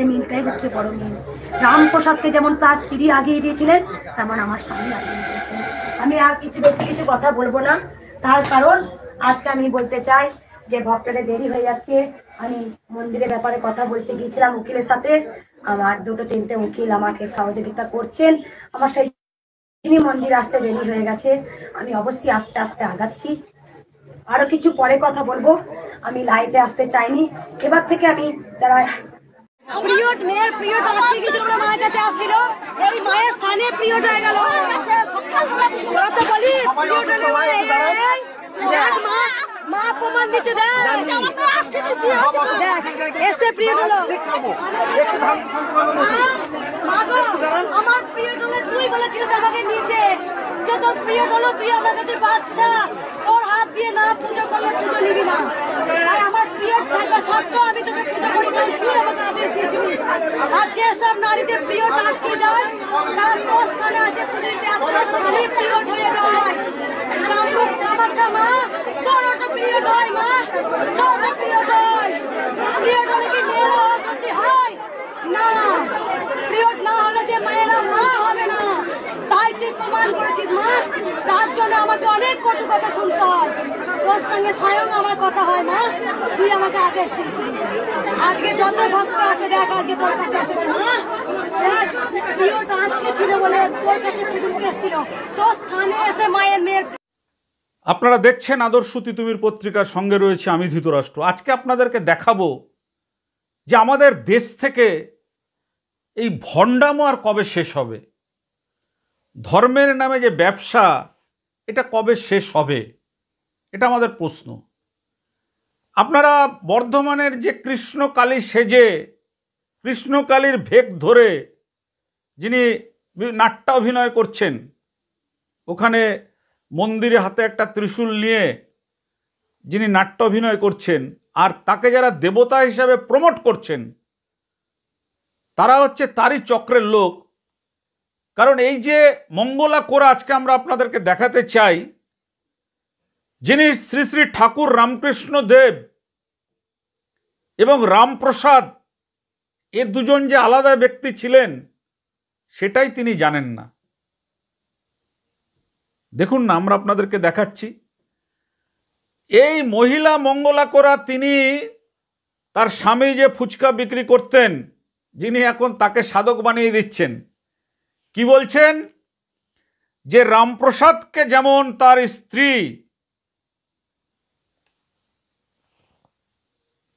মিলটাই হচ্ছে বড় মিল। রামপ্রসাদকে যেমন তার স্ত্রী আগিয়ে দিয়েছিলেন, তেমন আমার স্বামী আগিয়ে দিয়েছিলেন। আমি আর বেশি কিছু কথা বলবো না, তার কারণ আজকে আমি বলতে চাই যে ভক্তদের দেরি হয়ে যাচ্ছে। আমি মন্দিরের ব্যাপারে কথা বলতে গিয়েছিলাম উকিলের সাথে। আমার 2-3টে উকিল আমাকে সহযোগিতা করছেন। আমার সেই মন্দির আসতে দেরি হয়ে গেছে। আমি অবশ্যই আস্তে আস্তে আগাচ্ছি। আরো কিছু পরে কথা বলবো। আমি লাইভে আসতে চাইনি। এবার থেকে আমি যারা পিরিয়ড মেয়ের পিরিয়ড আটকে গিয়ে যখন মায়ের কাছে আসছিল, এই মায়ের স্থানে পিরিয়ড হয়ে গেল। ওরা তো বলি পিরিয়ড হলে দেখ মা প্রমাণ দিচ্ছে, দেখ এসে পিরিয়ড হলো। আমার পিরিয়ড হলে তুই বলেছিস আমাকে নিচে যে তোর পিরিয়ড হলো, তুই আমার কাছে বাচ্চা, তোর হাত দিয়ে না পুজো করলে পুজো নিবি না। তাই আমার পিরিয়ড থাকা সত্ত্বেও আমি তোকে পুজো করি না, তুই আমাকে আদেশ দিয়েছিস। আর যেসব নারীদের পিরিয়ড আটকে যায় তার স্থানে আছে পুজো দিতে, আপনার স্বামী পিরিয়ড হয়ে যায়। আমার মা তোর ওটা পিরিয়ড হয়, মা তোর পিরিয়ড হয়। পিরিয়ড হলে কি মেয়েরা অশান্তি হয় না? পিরিয়ড না হলে যে মায়েরা মা হবে না, তাই তুই প্রমাণ করেছিস মা। তার জন্য আমাকে অনেক কটু কথা শুনতে হয়। তোর সঙ্গে স্বয়ং আমার কথা হয় মা, তুই আমাকে আদেশ দিয়েছিস। আজকে যত ভক্ত আছে দেখ, আজকে তোর কাছে আসবে মা। দেখ পিরিয়ড আজকে ছিল বলে তোর কাছে পুজো এসেছিল, তোর স্থানে এসে মায়ের মেয়ের। আপনারা দেখছেন আদর্শ তিতুমির পত্রিকার সঙ্গে রয়েছে আমি ধৃতরাষ্ট্র। আজকে আপনাদেরকে দেখাবো যে আমাদের দেশ থেকে এই ভণ্ডামো আর কবে শেষ হবে, ধর্মের নামে যে ব্যবসা এটা কবে শেষ হবে, এটা আমাদের প্রশ্ন। আপনারা বর্ধমানের যে কৃষ্ণকালী সেজে কৃষ্ণকালীর ভেক ধরে যিনি নাট্য অভিনয় করছেন, ওখানে মন্দিরে হাতে একটা ত্রিশূল নিয়ে যিনি নাট্য অভিনয় করছেন, আর তাকে যারা দেবতা হিসাবে প্রমোট করছেন, তারা হচ্ছে তারই চক্রের লোক। কারণ এই যে মঙ্গলা কোরা আজকে আমরা আপনাদেরকে দেখাতে চাই, যিনি শ্রী শ্রী ঠাকুর রামকৃষ্ণ দেব এবং রামপ্রসাদ, এ দুজন যে আলাদা ব্যক্তি ছিলেন সেটাই তিনি জানেন না। দেখুন না, আমরা আপনাদেরকে দেখাচ্ছি। এই মহিলা মঙ্গলা কোরা, তিনি তার স্বামী যে ফুচকা বিক্রি করতেন, যিনি এখন তাকে সাধক বানিয়ে দিচ্ছেন। কি বলছেন? যে রামপ্রসাদকে যেমন তার স্ত্রী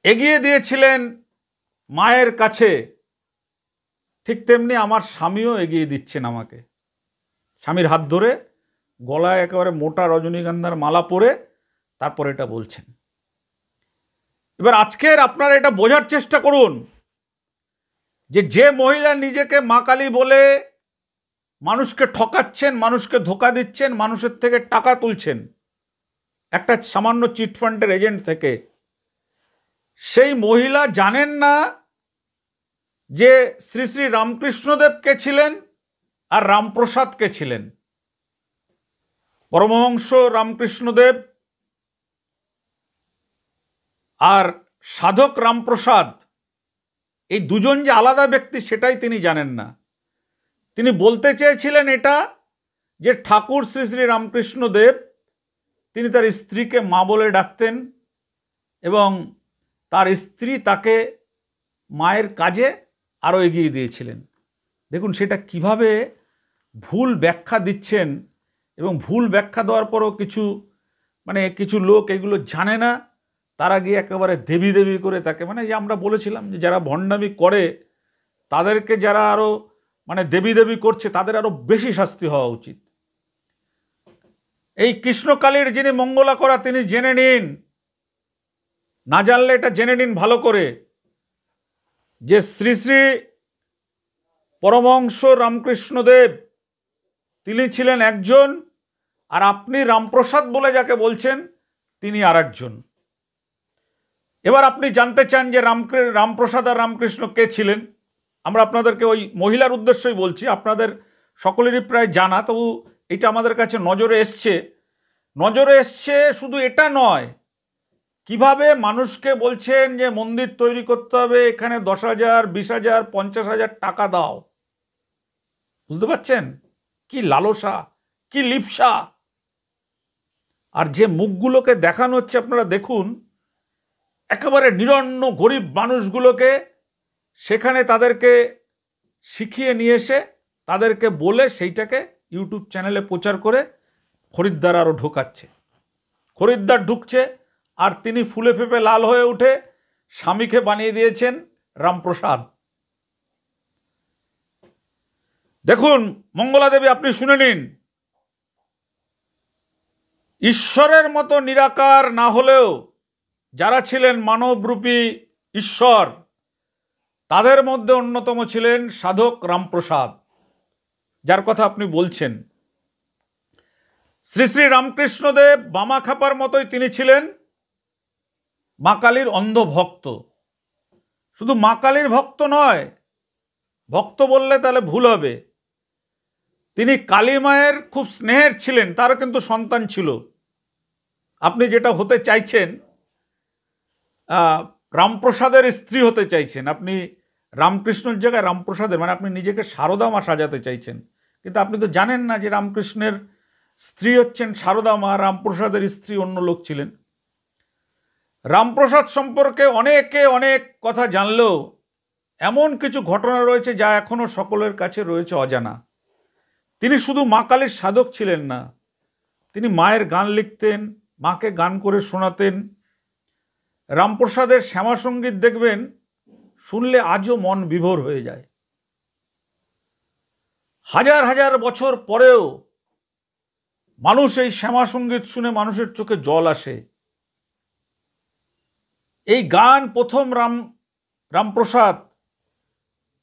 এগিয়ে দিয়েছিলেন মায়ের কাছে, ঠিক তেমনি আমার স্বামীও এগিয়ে দিচ্ছেন আমাকে। স্বামীর হাত ধরে গলায় একেবারে মোটা রজনীগন্ধার মালা পরে তারপর এটা বলছেন। এবার আজকের আপনারা এটা বোঝার চেষ্টা করুন যে যে মহিলা নিজেকে মা কালী বলে মানুষকে ঠকাচ্ছেন, মানুষকে ধোকা দিচ্ছেন, মানুষের থেকে টাকা তুলছেন একটা সামান্য চিটফান্ডের এজেন্ট থেকে, সেই মহিলা জানেন না যে শ্রী শ্রী রামকৃষ্ণদেব কে ছিলেন আর রামপ্রসাদ কে ছিলেন। পরমহংস রামকৃষ্ণদেব আর সাধক রামপ্রসাদ, এই দুজন যে আলাদা ব্যক্তি সেটাই তিনি জানেন না। তিনি বলতে চেয়েছিলেন এটা যে ঠাকুর শ্রী শ্রী রামকৃষ্ণদেব তিনি তার স্ত্রীকে মা বলে ডাকতেন এবং তার স্ত্রী তাকে মায়ের কাজে আরও এগিয়ে দিয়েছিলেন। দেখুন সেটা কিভাবে ভুল ব্যাখ্যা দিচ্ছেন, এবং ভুল ব্যাখ্যা দেওয়ার পরও কিছু লোক এগুলো জানে না, তারা গিয়ে একেবারে দেবী দেবী করে তাকে, যে আমরা বলেছিলাম যে যারা ভণ্ডামি করে তাদেরকে যারা আরও দেবী দেবী করছে তাদের আরও বেশি শাস্তি হওয়া উচিত। এই কৃষ্ণকালীর যিনি মঙ্গলা করা, তিনি জেনে নিন, না জানলে এটা জেনে নিন ভালো করে, যে শ্রী শ্রী পরমহংস রামকৃষ্ণদেব তিনি ছিলেন একজন, আর আপনি রামপ্রসাদ বলে যাকে বলছেন তিনি আর একজন। এবার আপনি জানতে চান যে রামপ্রসাদ আর রামকৃষ্ণ কে ছিলেন। আমরা আপনাদেরকে ওই মহিলার উদ্দেশ্যই বলছি, আপনাদের সকলেরই প্রায় জানা, তবু এটা আমাদের কাছে নজরে এসছে। শুধু এটা নয়, কিভাবে মানুষকে বলছেন যে মন্দির তৈরি করতে হবে, এখানে 10,000, 20,000, 50,000 টাকা দাও। বুঝতে পারছেন কি লালসা, কি লিপ্সা। আর যে মুখগুলোকে দেখানো হচ্ছে আপনারা দেখুন, একেবারে নিরন্ন গরিব মানুষগুলোকে সেখানে তাদেরকে শিখিয়ে নিয়ে এসে তাদেরকে বলে সেইটাকে ইউটিউব চ্যানেলে প্রচার করে খরিদ্দার আরও ঢোকাচ্ছে। খরিদ্দার ঢুকছে আর তিনি ফুলে ফেপে লাল হয়ে উঠে স্বামীকে বানিয়ে দিয়েছেন রামপ্রসাদ। দেখুন মঙ্গলা দেবী, আপনি শুনে নিন, ঈশ্বরের মতো নিরাকার না হলেও যারা ছিলেন মানবরূপী ঈশ্বর, তাদের মধ্যে অন্যতম ছিলেন সাধক রামপ্রসাদ, যার কথা আপনি বলছেন। শ্রী শ্রী রামকৃষ্ণদেব বামা খাপার মতোই তিনি ছিলেন মা কালীর অন্ধ ভক্ত। শুধু মা কালীর ভক্ত নয়, ভক্ত বললে তাহলে ভুল হবে, তিনি কালী মায়ের খুব স্নেহের ছিলেন, তারও কিন্তু সন্তান ছিল। আপনি যেটা হতে চাইছেন, রামপ্রসাদের স্ত্রী হতে চাইছেন, আপনি রামকৃষ্ণের জায়গায় রামপ্রসাদের, মানে আপনি নিজেকে সারদা মা সাজাতে চাইছেন। কিন্তু আপনি তো জানেন না যে রামকৃষ্ণের স্ত্রী হচ্ছেন সারদা মা, রামপ্রসাদের স্ত্রী অন্য লোক ছিলেন। রামপ্রসাদ সম্পর্কে অনেকে অনেক কথা জানলেও এমন কিছু ঘটনা রয়েছে যা এখনো সকলের কাছে রয়েছে অজানা। তিনি শুধু মা কালীর সাধক ছিলেন না, তিনি মায়ের গান লিখতেন, মাকে গান করে শোনাতেন। রামপ্রসাদের শ্যামাসঙ্গীত দেখবেন, শুনলে আজও মন বিভোর হয়ে যায়। হাজার হাজার বছর পরেও মানুষ এই শ্যামাসঙ্গীত শুনে মানুষের চোখে জল আসে। এই গান প্রথম রামপ্রসাদ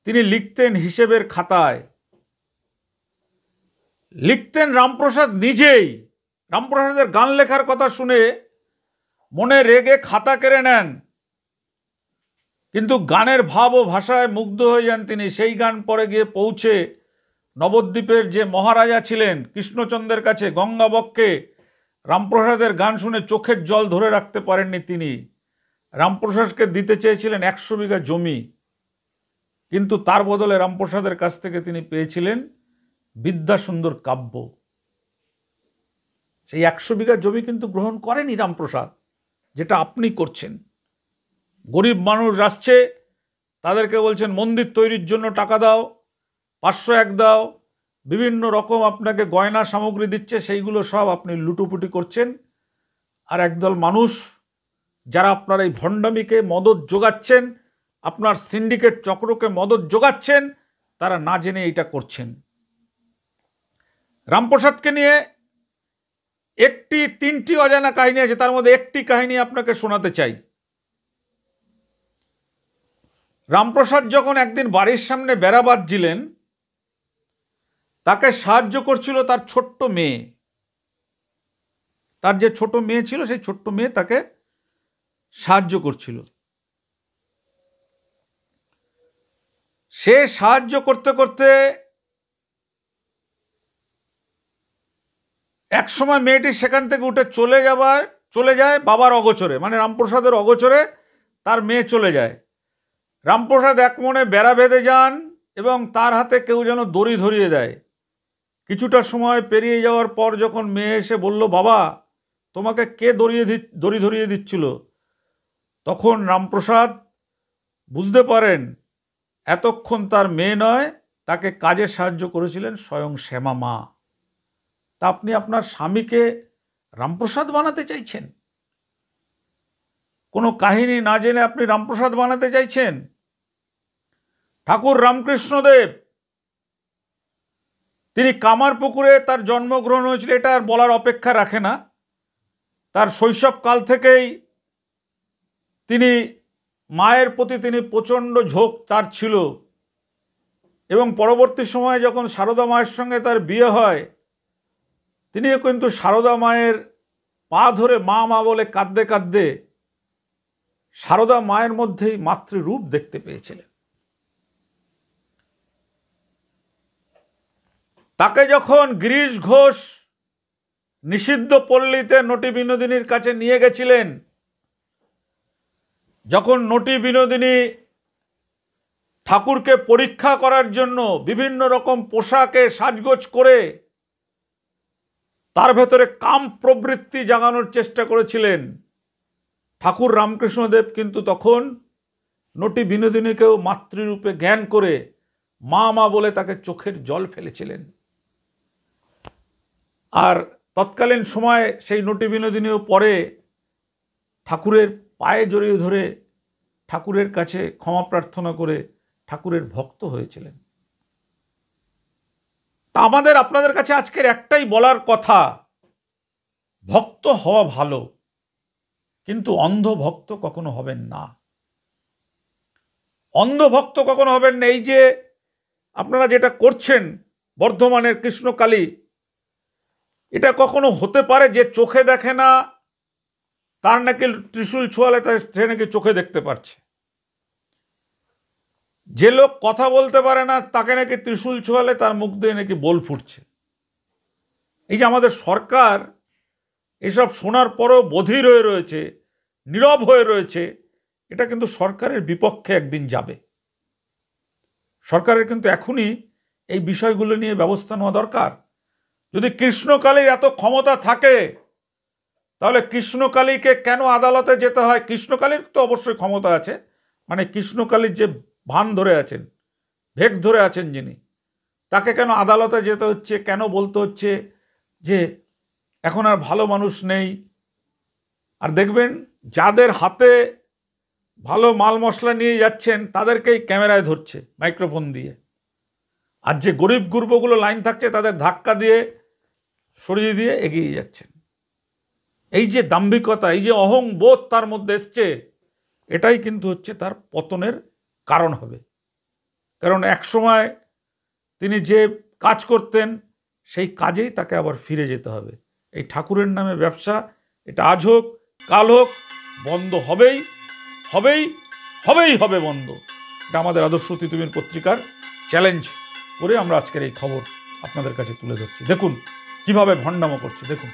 তিনি লিখতেন হিসেবের খাতায়, লিখতেন রামপ্রসাদ নিজেই। রামপ্রসাদের গান লেখার কথা শুনে মনে রেগে খাতা কেড়ে নেন, কিন্তু গানের ভাব ও ভাষায় মুগ্ধ হয়ে যান তিনি। সেই গান পরে গিয়ে পৌঁছে নবদ্বীপের যে মহারাজা ছিলেন কৃষ্ণচন্দ্রের কাছে, গঙ্গাবক্ষে রামপ্রসাদের গান শুনে চোখের জল ধরে রাখতে পারেননি তিনি। রামপ্রসাদকে দিতে চেয়েছিলেন 100 বিঘা জমি, কিন্তু তার বদলে রামপ্রসাদের কাছ থেকে তিনি পেয়েছিলেন বিদ্যাসুন্দর কাব্য। সেই 100 বিঘা জমি কিন্তু গ্রহণ করেনি রামপ্রসাদ, যেটা আপনি করছেন। গরিব মানুষ আসছে, তাদেরকে বলছেন মন্দির তৈরির জন্য টাকা দাও, 501 দাও, বিভিন্ন রকম আপনাকে গয়না সামগ্রী দিচ্ছে, সেইগুলো সব আপনি লুটোপুটি করছেন। আর একদল মানুষ যারা আপনার এই ভণ্ডামিকে মদত যোগাচ্ছেন, আপনার সিন্ডিকেট চক্রকে মদত যোগাচ্ছেন, তারা না জেনে এটা করছেন। রামপ্রসাদকে নিয়ে 3টি অজানা কাহিনী আছে, তার মধ্যে একটি কাহিনী আপনাকে শোনাতে চাই। রামপ্রসাদ যখন একদিন বাড়ির সামনে বেড়া বাঁধছিলেন, তাকে সাহায্য করছিল তার ছোট্ট মেয়ে। তার যে ছোট মেয়ে ছিল, সেই ছোট্ট মেয়ে তাকে সাহায্য করছিল। সে সাহায্য করতে করতে একসময় মেয়েটি সেখান থেকে উঠে চলে যায় বাবার অগোচরে, মানে রামপ্রসাদের অগোচরে তার মেয়ে চলে যায়। রামপ্রসাদ এক মনে বেড়া বেঁধে যান এবং তার হাতে কেউ যেন দড়ি ধরিয়ে দেয়। কিছুটা সময় পেরিয়ে যাওয়ার পর যখন মেয়ে এসে বলল, বাবা তোমাকে কে দড়ি ধরিয়ে দিচ্ছিল, তখন রামপ্রসাদ বুঝতে পারেন এতক্ষণ তার মেয়ে নয়, তাকে কাজে সাহায্য করেছিলেন স্বয়ং শ্যামা মা। তা আপনি আপনার স্বামীকে রামপ্রসাদ বানাতে চাইছেন? কোনো কাহিনী না জেনে আপনি রামপ্রসাদ বানাতে চাইছেন? ঠাকুর রামকৃষ্ণদেব তিনি কামারপুকুরে তার জন্মগ্রহণ হয়েছিল, এটা আর বলার অপেক্ষা রাখে না। তার শৈশবকাল থেকেই তিনি মায়ের প্রতি তিনি প্রচণ্ড ঝোঁক তার ছিল, এবং পরবর্তী সময়ে যখন সারদা মায়ের সঙ্গে তার বিয়ে হয়, তিনিও কিন্তু সারদা মায়ের পা ধরে মা মা বলে কাঁদতে কাঁদতে সারদা মায়ের মধ্যেই মাতৃরূপ দেখতে পেয়েছিলেন। তাকে যখন গিরিশ ঘোষ নিষিদ্ধ পল্লীতে নটি বিনোদিনীর কাছে নিয়ে গেছিলেন, যখন নটি বিনোদিনী ঠাকুরকে পরীক্ষা করার জন্য বিভিন্ন রকম পোশাকে সাজগোজ করে তার ভেতরে কাম প্রবৃত্তি জাগানোর চেষ্টা করেছিলেন, ঠাকুর রামকৃষ্ণদেব কিন্তু তখন নটি বিনোদিনীকেও মাতৃরূপে জ্ঞান করে মা মা বলে তাকে চোখের জল ফেলেছিলেন। আর তৎকালীন সময় সেই নটি বিনোদিনীও পরে ঠাকুরের পায়ে জড়িয়ে ধরে ঠাকুরের কাছে ক্ষমা প্রার্থনা করে ঠাকুরের ভক্ত হয়েছিলেন। তা আমাদের আপনাদের কাছে আজকের একটাই বলার কথা, ভক্ত হওয়া ভালো, কিন্তু অন্ধ ভক্ত কখনো হবেন না। অন্ধ ভক্ত কখনো হবেন না। এই যে আপনারা যেটা করছেন বর্ধমানের কৃষ্ণকালী, এটা কখনো হতে পারে যে চোখে দেখে না তার নাকি ত্রিশূল ছোঁয়ালে সে নাকি চোখে দেখতে পারছে, যে লোক কথা বলতে পারে না তাকে নাকি ত্রিশূল ছোঁয়ালে তার মুখ দিয়ে নাকি বোল ফুটছে। এই যে আমাদের সরকার এসব শোনার পরেও বধির হয়ে রয়েছে, নীরব হয়ে রয়েছে, এটা কিন্তু সরকারের বিপক্ষে একদিন যাবে। সরকারের কিন্তু এখনই এই বিষয়গুলো নিয়ে ব্যবস্থা নেওয়া দরকার। যদি কৃষ্ণকালীর এত ক্ষমতা থাকে তাহলে কৃষ্ণকালীকে কেন আদালতে যেতে হয়? কৃষ্ণকালীর তো অবশ্যই ক্ষমতা আছে, মানে কৃষ্ণকালীর যে ভান ধরে আছেন, ভেগ ধরে আছেন যিনি, তাকে কেন আদালতে যেতে হচ্ছে? কেন বলতে হচ্ছে যে এখন আর ভালো মানুষ নেই? আর দেখবেন যাদের হাতে ভালো মাল মশলা নিয়ে যাচ্ছেন তাদেরকেই ক্যামেরায় ধরছে মাইক্রোফোন দিয়ে, আর যে গরিব গুরবগুলো লাইন থাকছে তাদের ধাক্কা দিয়ে সরিয়ে দিয়ে এগিয়ে যাচ্ছেন। এই যে দাম্ভিকতা, এই যে অহংবোধ তার মধ্যে এসছে, এটাই কিন্তু হচ্ছে তার পতনের কারণ হবে। কারণ একসময় তিনি যে কাজ করতেন সেই কাজেই তাকে আবার ফিরে যেতে হবে। এই ঠাকুরের নামে ব্যবসা, এটা আজ হোক কাল হোক বন্ধ হবেই হবেই হবেই হবে বন্ধ। এটা আমাদের আদর্শ তিতুমির পত্রিকার চ্যালেঞ্জ করে আমরা আজকের এই খবর আপনাদের কাছে তুলে ধরছি। দেখুন কিভাবে ভণ্ডামো করছে, দেখুন।